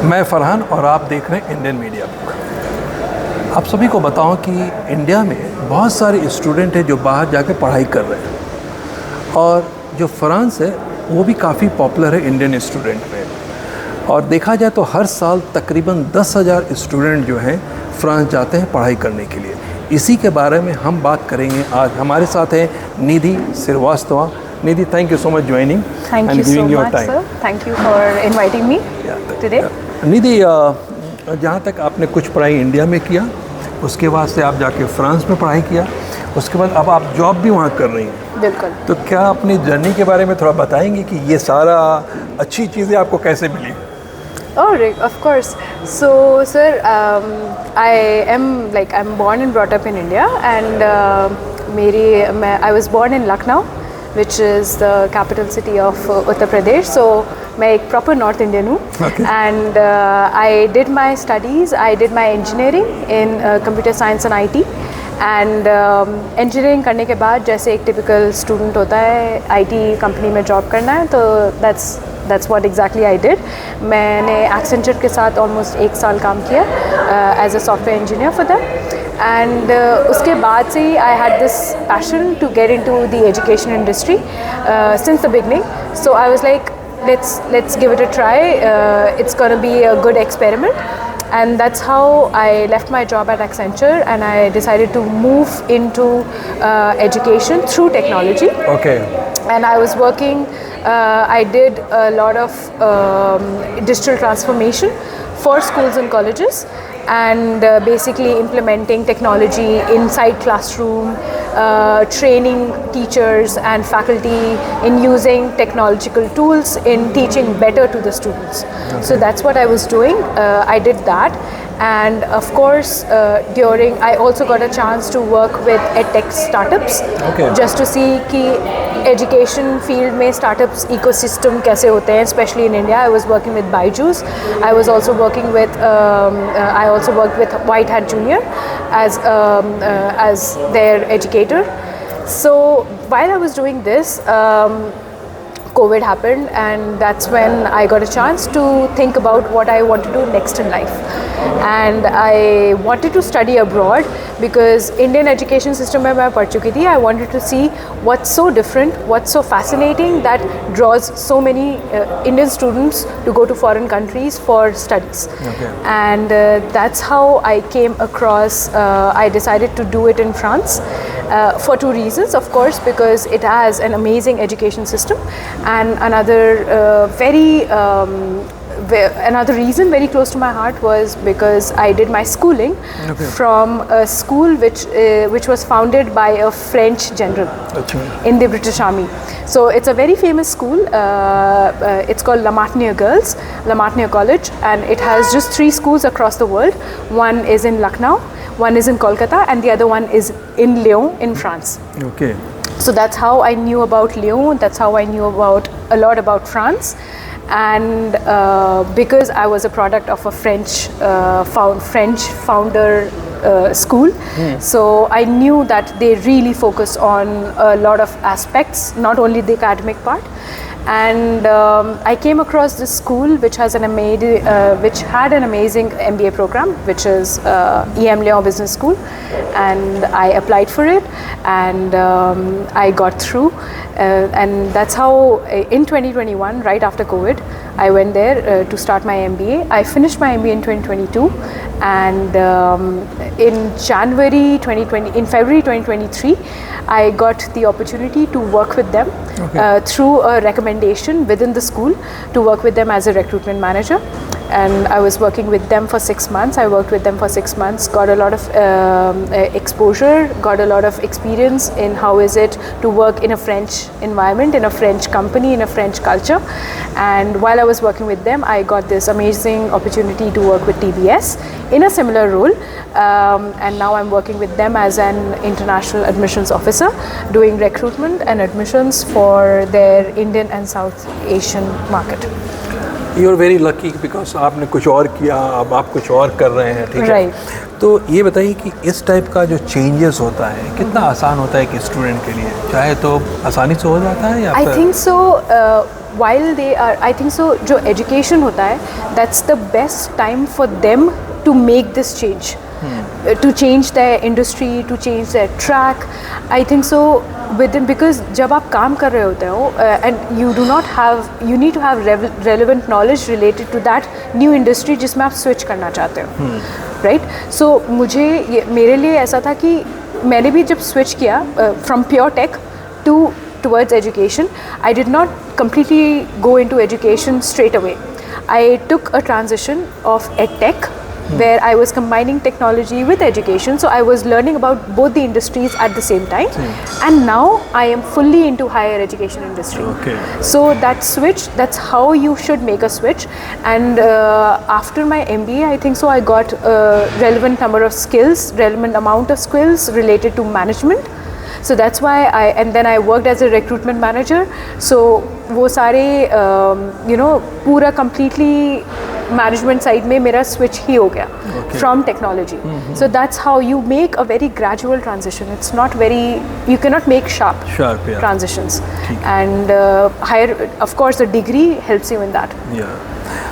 मैं फरहान और आप देख रहे हैं इंडियन मीडिया बुक। आप सभी को बताऊं कि इंडिया में बहुत सारे स्टूडेंट हैं जो बाहर जाके पढ़ाई कर रहे हैं और जो फ्रांस है वो भी काफ़ी पॉपुलर है इंडियन स्टूडेंट में। और देखा जाए तो हर साल तकरीबन 10,000 स्टूडेंट जो हैं फ्रांस जाते हैं पढ़ाई करने के लिए। इसी के बारे में हम बात करेंगे आज। हमारे साथ है निधि Srivastava. Neeti, thank you so much joining and giving your time. Sir. Thank you for inviting me today. निधि, जहाँ तक आपने कुछ पढ़ाई इंडिया में किया, उसके बाद से आप जाके फ्रांस में पढ़ाई किया, उसके बाद अब आप जॉब भी वहाँ कर रही हैं। बिल्कुल। तो क्या अपनी जर्नी के बारे में थोड़ा बताएंगे कि ये सारा अच्छी चीज़ें आपको कैसे मिली? Oh, of course. So, sir, I'm born and brought up in India, and I was born in Lucknow, which is the capital city of Uttar Pradesh. So मैं एक proper North Indian हूँ. Okay. And I did my studies. I did my engineering in computer science and IT. And engineering करने के बाद जैसे एक typical student होता है IT कंपनी में जॉब करना है, तो that's what exactly I did. मैंने Accenture के साथ almost 1 साल काम किया as a software engineer for them. And उसके बाद से I had this passion to get into the education industry since the beginning. So I was like, let's give it a try. It's gonna be a good experiment. And that's how I left my job at Accenture and I decided to move into education through technology. Okay. And I was working, I did a lot of digital transformation for schools and colleges, and basically implementing technology inside classroom, training teachers and faculty in using technological tools in teaching better to the students. Okay. So that's what I was doing. I did that, and of course I also got a chance to work with edtech startups. Okay. Just to see कि education field में startups ecosystem कैसे होते हैं, especially in India. I was working with Byju's. I was also working with I also worked with White Hat Junior as their educator. So while I was doing this, COVID happened, and that's when I got a chance to think about what I want to do next in life. And I wanted to study abroad because Indian education system में मैं पढ़ चुकी थी. I wanted to see what's so different, what's so fascinating that draws so many Indian students to go to foreign countries for studies. Okay. And that's how I came across, I decided to do it in France for 2 reasons. Of course, because it has an amazing education system, and another reason very close to my heart was because I did my schooling from a school which was founded by a French general in the British Army. So it's a very famous school. It's called La Martiniere College, and it has just 3 schools across the world. One is in Lucknow, one is in Kolkata, and the other one is in Lyon in France. Okay. So that's how I knew about Lyon. That's how I knew a lot about France. And because I was a product of a French founder school, so I knew that they really focus on a lot of aspects, not only the academic part. And I came across this school which had an amazing MBA program, which is AMBA Business School, and I applied for it, and I got through, and that's how in 2021, right after COVID, I went there to start my MBA. I finished my MBA in 2022, and in February 2023, I got the opportunity to work with them through a recommendation within the school to work with them as a recruitment manager. And I was working with them for 6 months. I worked with them for 6 months, got a lot of exposure, got a lot of experience in how is it to work in a French environment, in a French company, in a French culture. And while I was working with them, I got this amazing opportunity to work with TBS in a similar role. And now I'm working with them as an international admissions officer, doing recruitment and admissions for their Indian and South Asian market. You are very lucky because आपने कुछ और किया, अब आप कुछ और कर रहे हैं, ठीक है? तो ये बताइए कि इस टाइप का जो चेंजेस होता है कितना आसान होता है कि स्टूडेंट के लिए, चाहे तो आसानी से हो जाता है या I think so while they are, I think so, जो education होता है, that's the best time for them to make this change, to change their industry, to change their track. I think so within, because जब आप काम कर रहे होते हो and you need to have relevant knowledge related to that new industry जिसमें आप switch करना चाहते हो, right? So मेरे लिए ऐसा था कि मैंने भी जब switch किया from pure tech towards education, I did not completely go into education straight away. I took a transition of edtech where I was combining technology with education, so I was learning about both the industries at the same time. And now I am fully into higher education industry. So that switch, that's how you should make a switch. And after my MBA, I think so I got a relevant number of skills, relevant amount of skills related to management. So that's why and then I worked as a recruitment manager. So वो सारे पूरा completely management side में मेरा switch ही हो गया from technology. So that's how you make a very gradual transition. It's not very, you cannot make sharp transitions. And higher, of course, the degree helps you in that.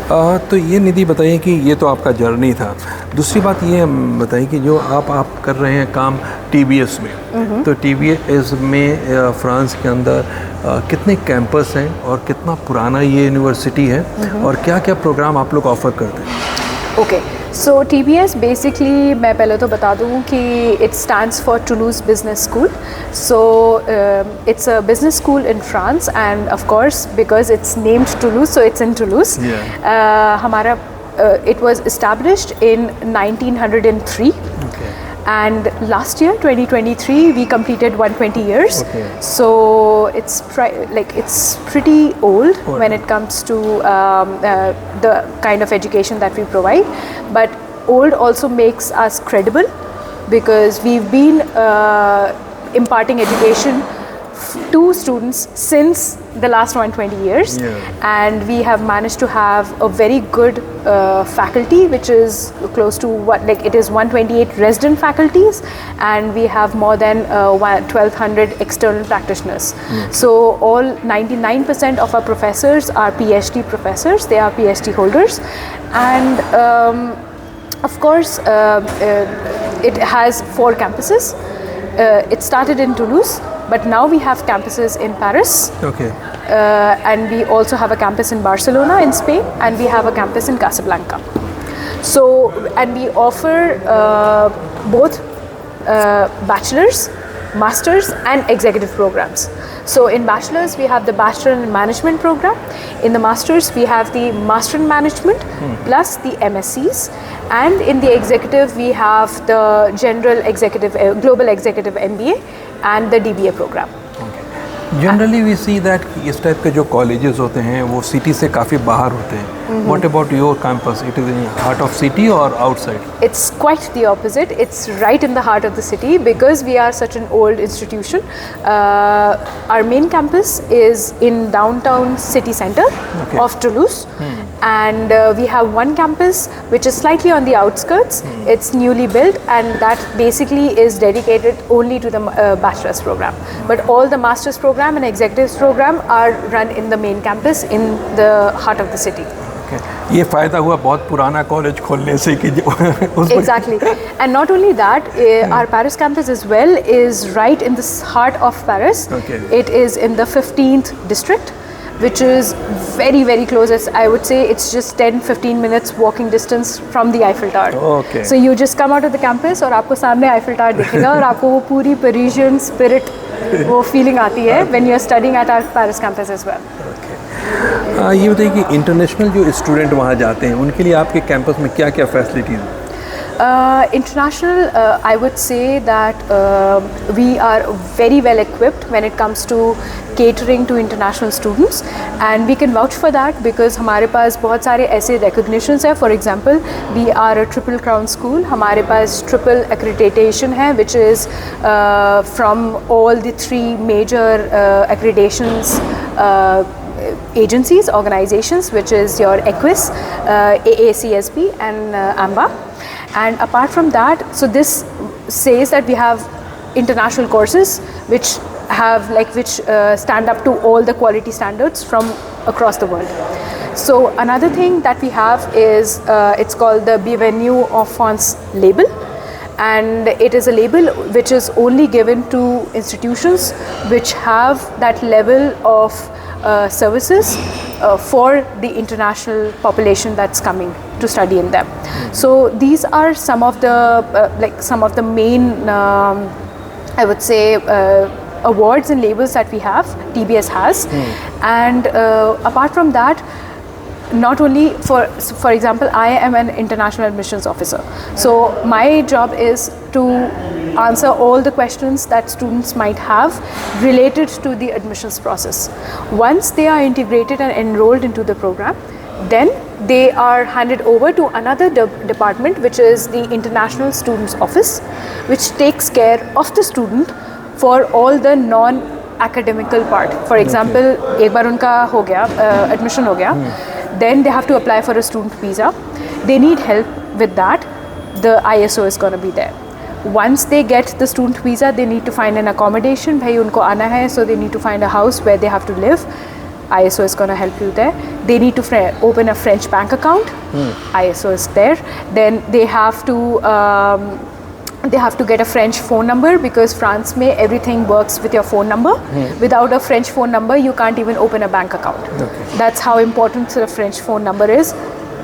तो ये निधि बताइए कि ये तो आपका जर्नी था। दूसरी बात ये बताइए कि जो आप कर रहे हैं काम TBS में, तो TBS में फ्रांस के अंदर कितने कैंपस हैं और कितना पुराना ये यूनिवर्सिटी है और क्या क्या प्रोग्राम आप लोग ऑफर करते हैं? ओके, सो TBS बेसिकली मैं पहले तो बता दूँ कि it stands for Toulouse Business School. So it's a business school in France, and of course because it's named Toulouse, so it's in Toulouse. हमारा it was established in 1903. And last year 2023 we completed 120 years. So it's pretty old when it comes to the kind of education that we provide, but old also makes us credible because we've been imparting education to students since the last 120 years, and we have managed to have a very good faculty, which is close to it is 128 resident faculties, and we have more than 1200 external practitioners. So all 99% of our professors are PhD professors. They are PhD holders, and of course it has 4 campuses. It started in Toulouse, but now we have campuses in Paris. And we also have a campus in Barcelona in Spain, and we have a campus in Casablanca. So, and we offer both bachelor's, master's and executive programs. So in bachelor's we have the Bachelor in Management program. In the master's we have the Master in Management plus the MSCs, and in the executive we have the General Executive, Global Executive MBA and the DBA program. Generally we see that इस type के जो colleges होते हैं वो city से काफ़ी बाहर होते हैं. What about your campus? It is in heart of city और outside? It's quite the opposite. It's right in the heart of the city because we are such an old institution. Our main campus is in downtown city center of Toulouse, and we have one campus which is slightly on the outskirts. It's newly built, and that basically is dedicated only to the bachelor's program. But all the master's program and executives program are run in the main campus in the heart of the city. ये फ़ायदा हुआ बहुत पुराना college खोलने से कि Exactly. And not only that, our Paris campus as well is right in the heart of Paris. It is in the 15th district, which is very, very close. I would say it's just 10-15 minutes walking distance from the Eiffel Tower. So you just come out of the campus और आपको सामने Eiffel Tower दिखेगा और आपको वो पूरी Parisian spirit, वो feeling आती है when you are studying at our Paris campus as well. ये बताइए कि इंटरनेशनल जो स्टूडेंट वहाँ जाते हैं उनके लिए आपके कैंपस में क्या क्या फैसिलिटीज़ हैं? International, I would say that we are very well equipped when it comes to catering to international students, and we can vouch for that because हमारे पास बहुत सारे ऐसे recognitions हैं. For example, we are a triple crown school. हमारे पास triple accreditation है, which is from all the 3 major accreditations agencies, organizations, which is your EQUIS, AACSB and AMBA. And apart from that, so this says that we have international courses which have which stand up to all the quality standards from across the world. So another thing that we have is it's called the Bienvenue en France label, and it is a label which is only given to institutions which have that level of services for the international population that's coming to study in them. So these are some of the main I would say awards and labels that we have, TBS has. And apart from that, not only for example, I am an international admissions officer, so my job is to answer all the questions that students might have related to the admissions process. Once they are integrated and enrolled into the program, then they are handed over to another department, which is the International Students Office, which takes care of the student for all the non-academical part. For example, एक बार उनका हो गया admission हो गया, then they have to apply for a student visa. They need help with that. The ISO is going to be there. Once they get the student visa, they need to find an accommodation. भाई उनको आना है, so they need to find a house where they have to live. ISO is going to help you there. They need to open a French bank account. ISO is there. Then they have to get a French phone number, because France mein everything works with your phone number. Without a French phone number, you can't even open a bank account. That's how important the French phone number is.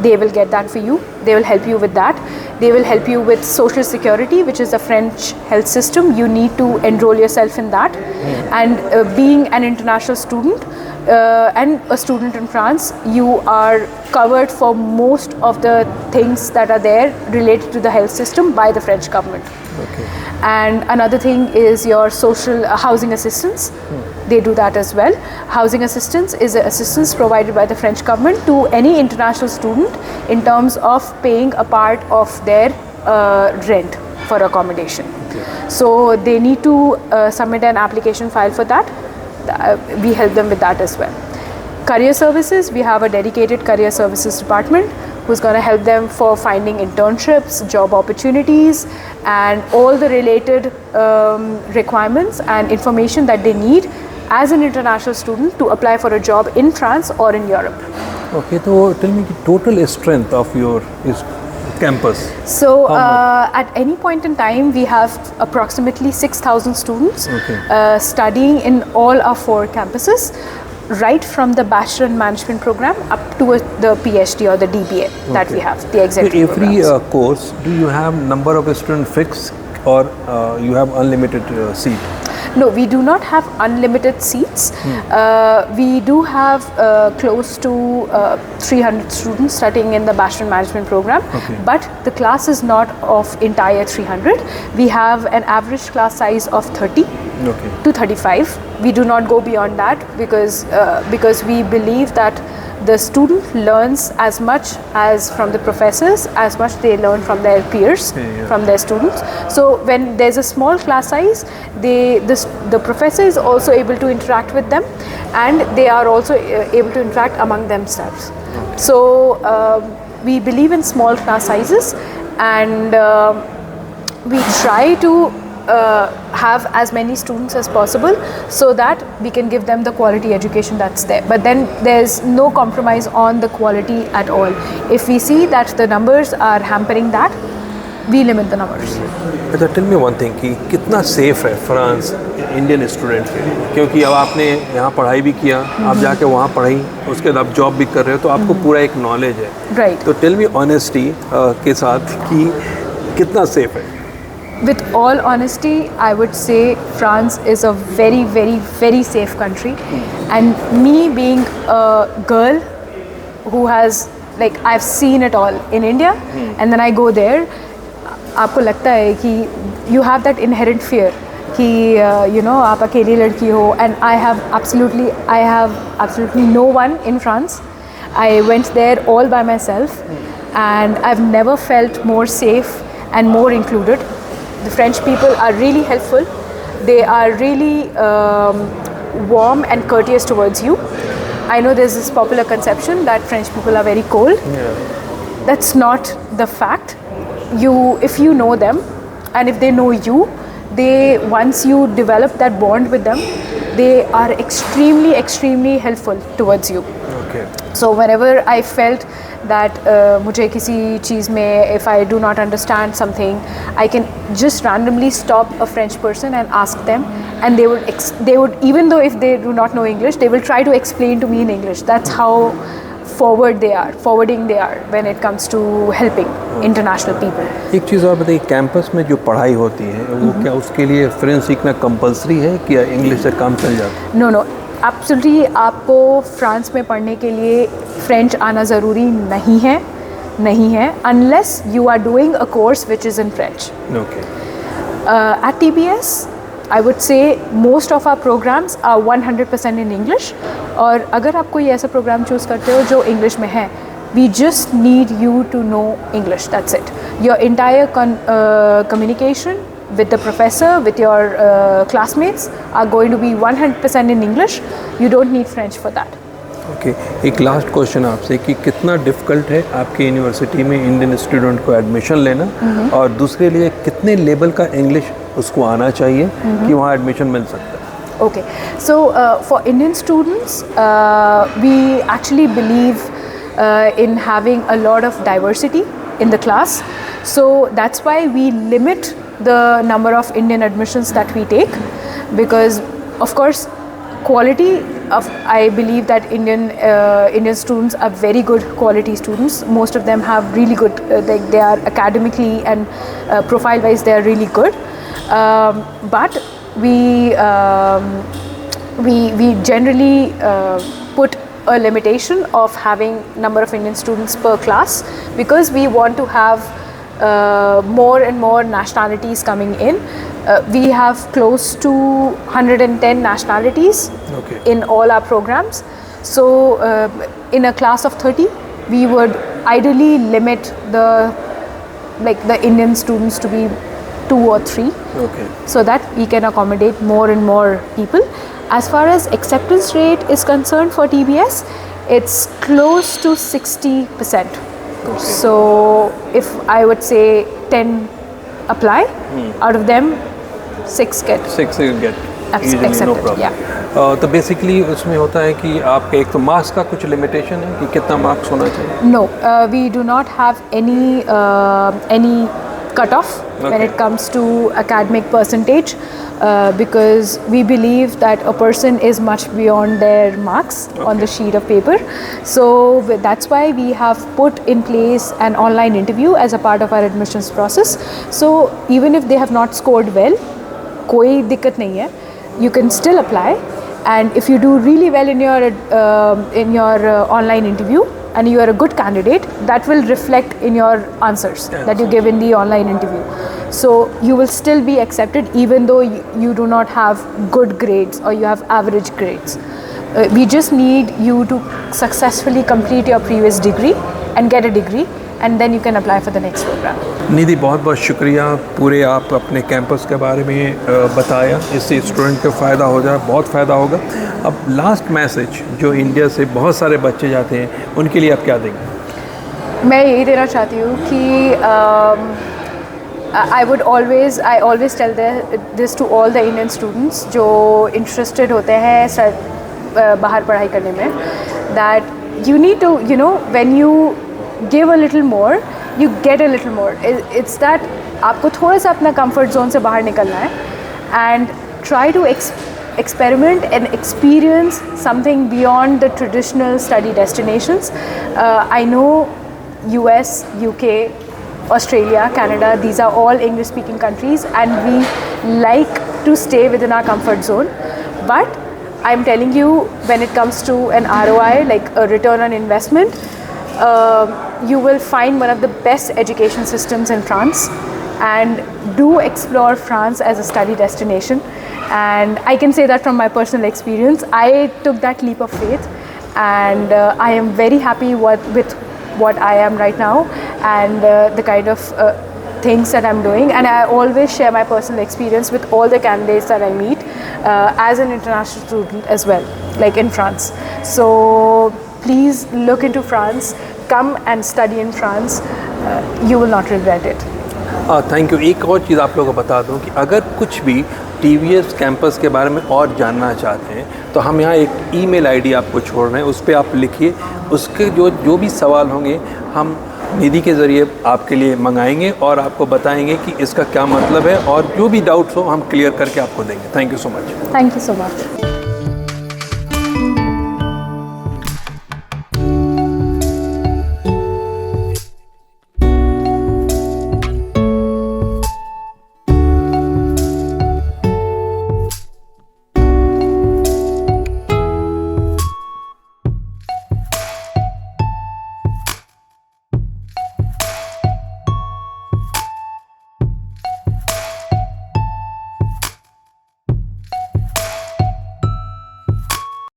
They will get that for you. They will help you with that. They will help you with social security, which is the French health system. You need to enroll yourself in that. And being an international student and a student in France, you are covered for most of the things that are there related to the health system by the French government. And another thing is your social housing assistance. They do that as well. Housing assistance is assistance provided by the French government to any international student in terms of paying a part of their rent for accommodation. So they need to submit an application file for that. We help them with that as well. Career services, we have a dedicated career services department who's going to help them for finding internships, job opportunities, and all the related requirements and information that they need as an international student to apply for a job in France or in Europe. Okay, so tell me the total strength of your campus. So at any point in time, we have approximately 6,000 students studying in all our 4 campuses, right from the Bachelor in Management program up to the PhD or the DBA that we have, the executive every course, do you have number of students fixed, or you have unlimited seat? No, we do not have unlimited seats. We do have close to 300 students studying in the Bachelor in Management program, but the class is not of entire 300. We have an average class size of 30 to 35. We do not go beyond that because we believe that the student learns as much as from the professors, as much they learn from their peers, from their students. So when there's a small class size, the professor is also able to interact with them, and they are also able to interact among themselves. So we believe in small class sizes, and we try to have as many students as possible so that we can give them the quality education that's there. But then there's no compromise on the quality at all. If we see that the numbers are hampering that, we limit the numbers. अच्छा, tell me one thing कि कितना safe है France Indian student के लिए, क्योंकि अब आपने यहाँ पढ़ाई भी किया, आप जाके वहाँ पढ़ाई, उसके बाद आप जॉब भी कर रहे हो, तो आपको पूरा एक नॉलेज है. राइट. तो टेल मी ऑनेस्टी के साथ कि कितना सेफ है. With all honesty, I would say France is a very, very, very safe country. And me being a girl who has, like, I've seen it all in India, and then I go there, आपको लगता है कि you have that inherent fear कि you know आप अकेली लड़की हो, and I have absolutely no one in France. I went there all by myself, and I've never felt more safe and more included. The French people are really helpful. They are really warm and courteous towards you. I know there's this popular conception that French people are very cold. That's not the fact. If you know them, and if they know you, once you develop that bond with them, they are extremely, extremely helpful towards you. Okay. So whenever I felt that मुझे किसी चीज़ में if I do not understand something, I can just randomly stop a French person and ask them, and they would even though if they do not know English, they will try to explain to me in English. That's how forwarding they are when it comes to helping international people. एक चीज़ और बताइए, campus में जो पढ़ाई होती है वो क्या उसके लिए फ्रेंच सीखना कंपलसरी है कि इंग्लिश से काम चल जाता है? नो एब्सोल्युटली आपको फ्रांस में पढ़ने के लिए फ्रेंच आना ज़रूरी नहीं है unless you are doing a course which is in French. Okay. At TBS I would say most of our programs are 100% in English. और अगर आप कोई ऐसा प्रोग्राम चूज़ करते हो जो इंग्लिश में है, we just need you to know English, that's it. Your entire communication with the professor, with your classmates are going to be 100% in English. You don't need French for that. Okay. एक last question आपसे कि कितना difficult है आपकी university में Indian student को admission लेना, और दूसरे लिए कितने लेवल का इंग्लिश उसको आना चाहिए कि वहाँ एडमिशन मिल सकता है? Okay, so for Indian students, we actually believe in having a lot of diversity in the class. So that's why we limit the number of Indian admissions that we take, because of course quality of, I believe that Indian students are very good quality students. Most of them have really good, they are academically and profile wise they are really good, but we generally put a limitation of having number of Indian students per class, because we want to have more and more nationalities coming in. We have close to 110 nationalities Okay. in all our programs. So in a class of 30, we would ideally limit the Indian students to be 2 or 3. Okay. So that we can accommodate more and more people. As far as acceptance rate is concerned for TBS, it's close to 60%. Okay. So if I would say 10 apply, out of them 6 get easily, accepted. no problem. Yeah. तो basically उसमें होता है कि आपके एक तो marks का कुछ लिमिटेशन है कि कितना मार्क्स होना चाहिए? No, we do not have any cutoff when it comes to academic percentage, because we believe that a person is much beyond their marks on the sheet of paper. So that's why we have put in place an online interview as a part of our admissions process. So even if they have not scored well, कोई दिक्कत नहीं है, you can still apply, and if you do really well in your online interview and you are a good candidate, that will reflect in your answers that you give in the online interview. So you will still be accepted even though you do not have good grades or you have average grades. We just need you to successfully complete your previous degree and get a degree, and then you can apply for the next program. निधि, बहुत बहुत शुक्रिया, पूरे आप अपने campus के बारे में बताया, इससे स्टूडेंट को फ़ायदा हो जाए, बहुत फ़ायदा होगा. अब लास्ट मैसेज जो इंडिया से बहुत सारे बच्चे जाते हैं उनके लिए आप क्या देंगे? मैं यही देना चाहती हूँ कि I always tell this to all the Indian students जो interested होते हैं बाहर पढ़ाई करने में, that you need to, when you give a little more, you get a little more. It's that आपको थोड़ा सा अपना comfort zone से बाहर निकलना है and try to experiment and experience something beyond the traditional study destinations. I know US, UK, Australia, Canada, these are all English speaking countries, and we like to stay within our comfort zone. But I'm telling you, when it comes to an ROI, like a return on investment, you will find one of the best education systems in France, and do explore France as a study destination. And I can say that from my personal experience. I took that leap of faith, and I am very happy with what I am right now, and the kind of things that I'm doing. And I always share my personal experience with all the candidates that I meet as an international student as well, like in France. So please look into France, come and study in France, you will not regret it. Thank you. एक और चीज़ आप लोगों को बता दूं कि अगर कुछ भी TBS कैंपस के बारे में और जानना चाहते हैं तो हम यहाँ एक ईमेल आईडी आपको छोड़ रहे हैं, उस पर आप लिखिए, उसके जो भी सवाल होंगे हम निधि के ज़रिए आपके लिए मंगाएंगे और आपको बताएंगे कि इसका क्या मतलब है, और जो भी डाउट्स हो हम क्लियर करके आपको देंगे। Thank you so much. Thank you so much.